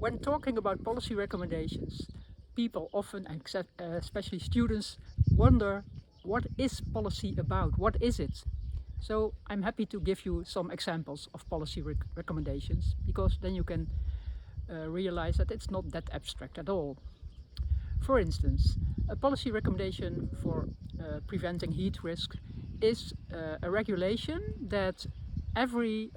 When talking about policy recommendations, people often, especially students, wonder what is policy about? What is it? So I'm happy to give you some examples of policy recommendations, because then you can realize that it's not that abstract at all. For instance, a policy recommendation for preventing heat risk is a regulation that every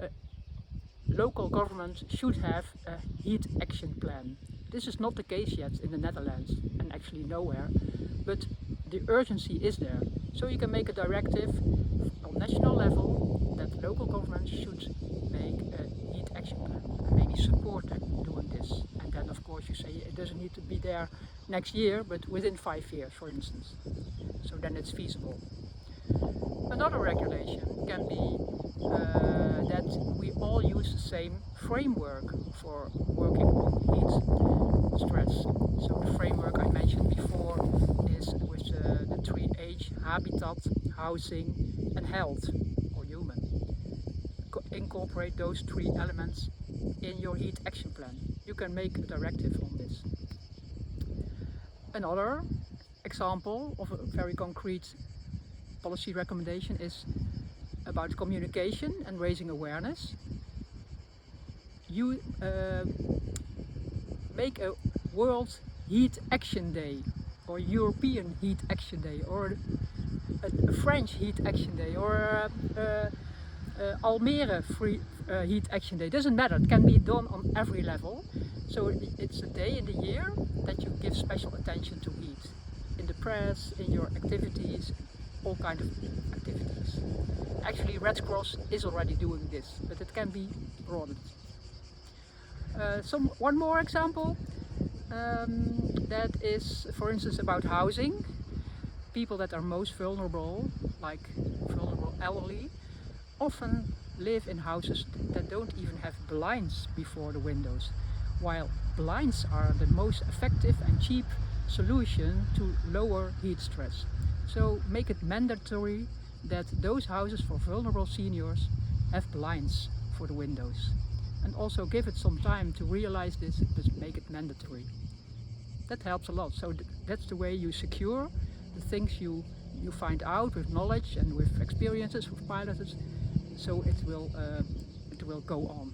local government should have a heat action plan. This is not the case yet in the Netherlands, and actually nowhere, but the urgency is there. So you can make a directive on national level that local governments should make a heat action plan and maybe support them doing this. And then of course you say it doesn't need to be there next year, but within 5 years, for instance. So then it's feasible. Another regulation can be that we all use the same framework for working on heat stress. So the framework I mentioned before is with the 3H: habitat, housing and health, or human. Incorporate those 3 elements in your heat action plan. You can make a directive on this. Another example of a very concrete policy recommendation is about communication and raising awareness. You make a World Heat Action Day, or European Heat Action Day, or a French Heat Action Day, or Almere Heat Action Day. Doesn't matter, it can be done on every level. So it's a day in the year that you give special attention to heat. In the press, in your activities, all kinds of activities. Actually, Red Cross is already doing this, but it can be broadened. One more example that is, for instance, about housing. People that are most vulnerable, like vulnerable elderly, often live in houses that don't even have blinds before the windows, while blinds are the most effective and cheap solution to lower heat stress. So make it mandatory that those houses for vulnerable seniors have blinds for the windows. And also give it some time to realize this, but make it mandatory. That helps a lot. So that's the way you secure the things you find out with knowledge and with experiences with pilots. So it will go on.